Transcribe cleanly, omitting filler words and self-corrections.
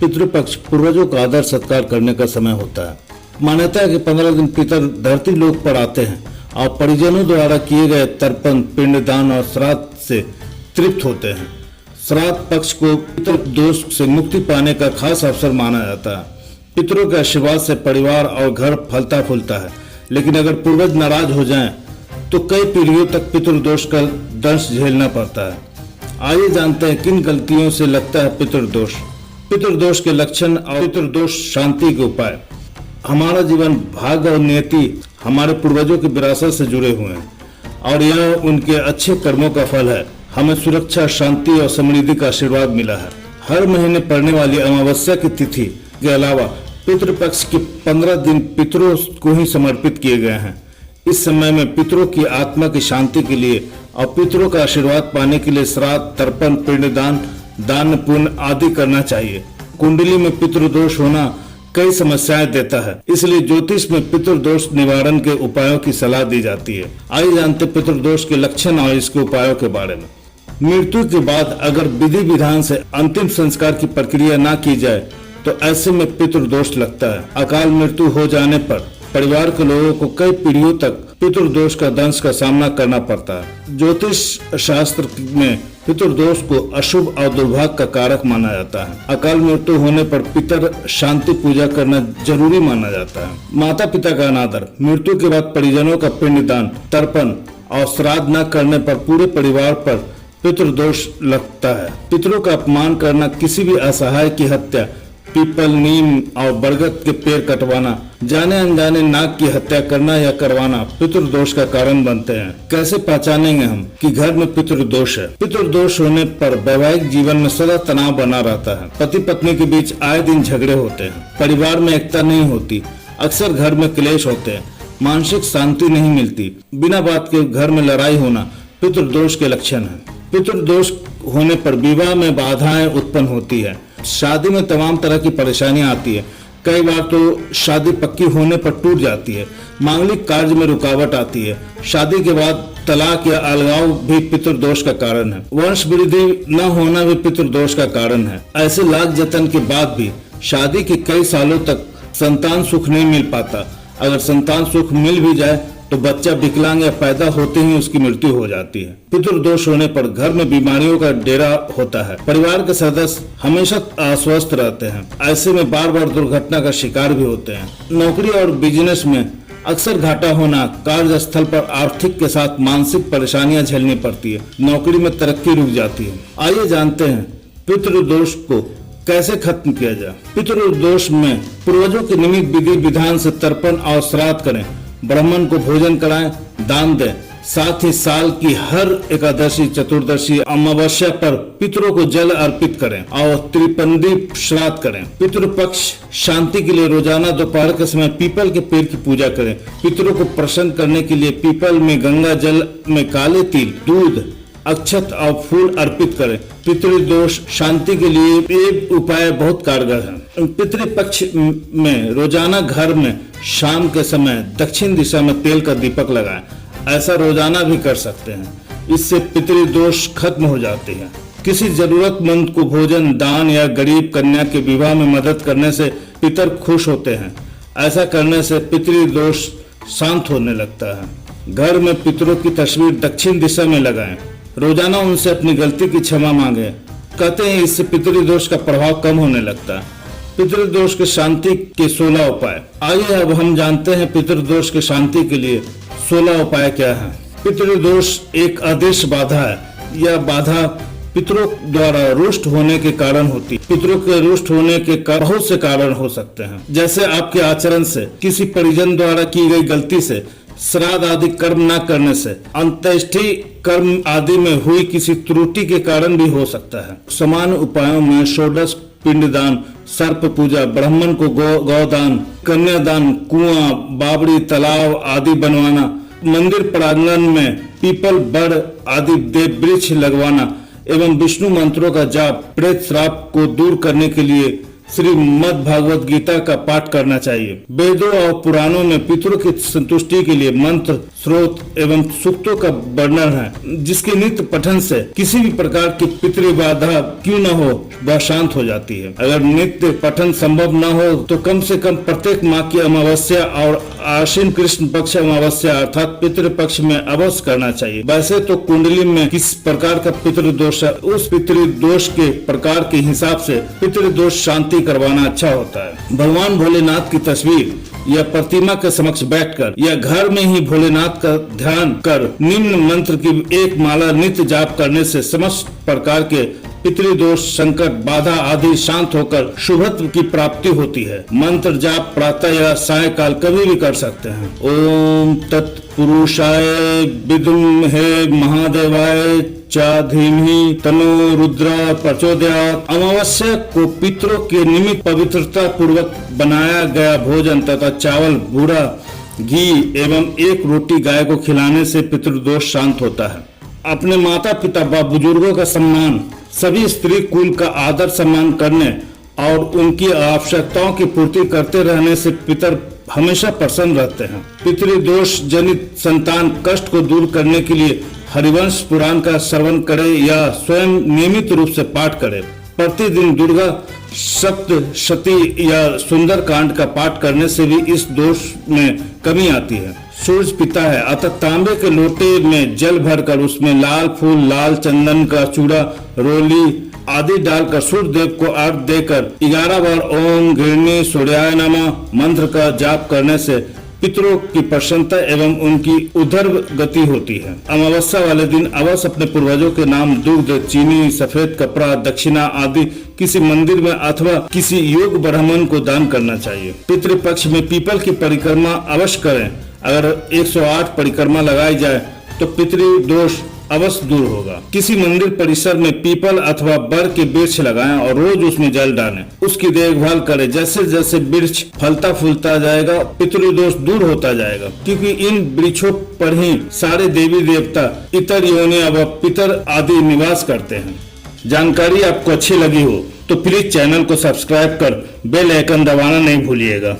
पितृपक्ष पूर्वजों का आदर सत्कार करने का समय होता है। मान्यता है कि 15 दिन पितर धरती लोक पर आते हैं और परिजनों द्वारा किए गए तर्पण, पिंडदान और श्राद्ध से तृप्त होते हैं। श्राद्ध पक्ष को पितृ दोष से मुक्ति पाने का खास अवसर माना जाता है। पितरों के आशीर्वाद से परिवार और घर फलता फूलता है, लेकिन अगर पूर्वज नाराज हो जाएं तो कई पीढ़ियों तक पितृदोष का दंश झेलना पड़ता है। आइए जानते हैं किन गलतियों से लगता है पितृदोष, पितृदोष के लक्षण और पितृदोष शांति के उपाय। हमारा जीवन, भाग्य और नियति हमारे पूर्वजों की विरासत से जुड़े हुए हैं और यह उनके अच्छे कर्मों का फल है। हमें सुरक्षा, शांति और समृद्धि का आशीर्वाद मिला है। हर महीने पड़ने वाली अमावस्या की तिथि के अलावा पितृपक्ष के 15 दिन पितरों को ही समर्पित किए गए हैं। इस समय में पितरों की आत्मा की शांति के लिए और पितरों का आशीर्वाद पाने के लिए श्राद्ध, तर्पण, पिंडदान, दान पुण्य आदि करना चाहिए। कुंडली में पितृदोष होना कई समस्याएं देता है, इसलिए ज्योतिष में पितृदोष निवारण के उपायों की सलाह दी जाती है। आइए जानते पितृदोष के लक्षण और इसके उपायों के बारे में। मृत्यु के बाद अगर विधि विधान से अंतिम संस्कार की प्रक्रिया ना की जाए तो ऐसे में पितृदोष लगता है। अकाल मृत्यु हो जाने पर परिवार के लोगों को कई पीढ़ियों तक पितृदोष का दंश का सामना करना पड़ता है। ज्योतिष शास्त्र में पितृदोष को अशुभ और दुर्भाग्य का कारक माना जाता है। अकाल मृत्यु होने पर पितर शांति पूजा करना जरूरी माना जाता है। माता पिता का अनादर, मृत्यु के बाद परिजनों का पिंडदान, तर्पण और श्राद्ध न करने पर पूरे परिवार पर पितृदोष लगता है। पितरों का अपमान करना, किसी भी असहाय की हत्या, पीपल, नीम और बरगद के पेड़ कटवाना, जाने अनजाने नाग की हत्या करना या करवाना पितृदोष का कारण बनते हैं। कैसे पहचानेंगे हम कि घर में पितृदोष है? पितृदोष होने पर वैवाहिक जीवन में सदा तनाव बना रहता है। पति पत्नी के बीच आए दिन झगड़े होते हैं, परिवार में एकता नहीं होती, अक्सर घर में क्लेश होते हैं, मानसिक शांति नहीं मिलती, बिना बात के घर में लड़ाई होना पितृदोष के लक्षण है। पितृदोष होने पर विवाह में बाधाएं उत्पन्न होती है, शादी में तमाम तरह की परेशानियां आती है, कई बार तो शादी पक्की होने पर टूट जाती है, मांगलिक कार्य में रुकावट आती है, शादी के बाद तलाक या अलगाव भी पितृदोष का कारण है, वंश वृद्धि न होना भी पितृदोष का कारण है। ऐसे लाख जतन के बाद भी शादी के कई सालों तक संतान सुख नहीं मिल पाता। अगर संतान सुख मिल भी जाए तो बच्चा विकलांग या पैदा होते ही उसकी मृत्यु हो जाती है। पितृदोष होने पर घर में बीमारियों का डेरा होता है, परिवार के सदस्य हमेशा अस्वस्थ रहते हैं, ऐसे में बार बार दुर्घटना का शिकार भी होते हैं। नौकरी और बिजनेस में अक्सर घाटा होना, कार्यस्थल पर आर्थिक के साथ मानसिक परेशानियां झेलनी पड़ती है, नौकरी में तरक्की रुक जाती है। आइए जानते हैं पितृदोष को कैसे खत्म किया जाए। पितृदोष में पूर्वजों के निमित्त विधि विधान से तर्पण और श्राद्ध करें, ब्राह्मण को भोजन कराएं, दान दें। साथ ही साल की हर एकादशी, चतुर्दशी, अमावस्या पर पितरों को जल अर्पित करें और त्रिपंदी श्राद्ध करें। पितृपक्ष शांति के लिए रोजाना दोपहर के समय पीपल के पेड़ की पूजा करें। पितरों को प्रसन्न करने के लिए पीपल में गंगा जल में काले तिल, दूध, अक्षत और फूल अर्पित करें। पितृदोष शांति के लिए ये उपाय बहुत कारगर है। पितृपक्ष में रोजाना घर में शाम के समय दक्षिण दिशा में तेल का दीपक लगाएं। ऐसा रोजाना भी कर सकते हैं, इससे पितृदोष खत्म हो जाते हैं। किसी जरूरतमंद को भोजन दान या गरीब कन्या के विवाह में मदद करने से पितर खुश होते हैं। ऐसा करने से पितृदोष शांत होने लगता है। घर में पितरों की तस्वीर दक्षिण दिशा में लगाएं। रोजाना उनसे अपनी गलती की क्षमा मांगे। कहते हैं इससे पितृदोष का प्रभाव कम होने लगता है। पितृदोष के शांति के 16 उपाय। आइए अब हम जानते हैं पितृदोष के शांति के लिए 16 उपाय क्या हैं। पितृदोष एक आदेश बाधा है। यह बाधा पितरों द्वारा रुष्ट होने के कारण होती है। पितरों के रुष्ट होने के बहुत से कारण हो सकते हैं, जैसे आपके आचरण से, किसी परिजन द्वारा की गई गलती से, श्राद्ध आदि कर्म न करने से, अंत्येष्टि कर्म आदि में हुई किसी त्रुटि के कारण भी हो सकता है। सामान्य उपायों में षोडश पिंडदान, सर्प पूजा, ब्राह्मण को गौदान, कन्यादान, कुआं, बावड़ी, तालाब आदि बनवाना, मंदिर प्रांगण में पीपल, बड़ आदि देव वृक्ष लगवाना एवं विष्णु मंत्रों का जाप, प्रेत श्राप को दूर करने के लिए श्रीमद् भागवत गीता का पाठ करना चाहिए। वेदों और पुराणों में पितरों की संतुष्टि के लिए मंत्र, स्रोत एवं सूक्तों का वर्णन है, जिसके नित्य पठन से किसी भी प्रकार की पितृ बाधा क्यों न हो वह शांत हो जाती है। अगर नित्य पठन संभव न हो तो कम से कम प्रत्येक माह की अमावस्या और आश्विन कृष्ण पक्ष अमावस्या अर्थात पितृ पक्ष में अवश्य करना चाहिए। वैसे तो कुंडली में किस प्रकार का पितृदोष है, उस पितृदोष के प्रकार के हिसाब से पितृदोष शांति करवाना अच्छा होता है। भगवान भोलेनाथ की तस्वीर या प्रतिमा के समक्ष बैठकर या घर में ही भोलेनाथ का ध्यान कर निम्न मंत्र की एक माला नित्य जाप करने से समस्त प्रकार के पितृदोष, संकट, बाधा आदि शांत होकर शुभत्व की प्राप्ति होती है। मंत्र जाप प्रातः या सायकाल कभी भी कर सकते हैं। ओम तत्पुरुषाय विद्महे महादेवाय च धीमहि तन्नो रुद्र प्रचोदयात्। अमावस्या को पितरों के निमित्त पवित्रता पूर्वक बनाया गया भोजन तथा चावल, बूढ़ा घी एवं एक रोटी गाय को खिलाने से पितृदोष शांत होता है। अपने माता पिता व बुजुर्गों का सम्मान, सभी स्त्री कुल का आदर सम्मान करने और उनकी आवश्यकताओं की पूर्ति करते रहने से पितर हमेशा प्रसन्न रहते हैं। पितृदोष जनित संतान कष्ट को दूर करने के लिए हरिवंश पुराण का श्रवण करे या स्वयं नियमित रूप से पाठ करे। प्रतिदिन दुर्गा सप्तशती या सुंदर कांड का पाठ करने से भी इस दोष में कमी आती है। सूर्य पिता है, अतः तांबे के लोटे में जल भरकर उसमें लाल फूल, लाल चंदन का चूड़ा, रोली आदि डालकर सूर्य देव को अर्घ देकर 11 बार ओम गृहिणी सूर्याय नमः मंत्र का जाप करने से पितरों की प्रसन्नता एवं उनकी उधर गति होती है। अमावस्या वाले दिन अवश्य अपने पूर्वजों के नाम दूध, चीनी, सफेद कपड़ा, दक्षिणा आदि किसी मंदिर में अथवा किसी योग ब्राह्मण को दान करना चाहिए। पितृपक्ष में पीपल की परिक्रमा अवश्य करें। अगर 108 परिक्रमा लगाई जाए तो पितृदोष अवश्य दूर होगा। किसी मंदिर परिसर में पीपल अथवा बर के वृक्ष लगाएं और रोज उसमें जल डालें, उसकी देखभाल करें। जैसे जैसे वृक्ष फलता फूलता जाएगा पितृदोष दूर होता जाएगा, क्योंकि इन वृक्षों पर ही सारे देवी देवता, इतर योनियां व पितर आदि निवास करते हैं। जानकारी आपको अच्छी लगी हो तो प्लीज चैनल को सब्सक्राइब कर बेल आइकन दबाना नहीं भूलिएगा।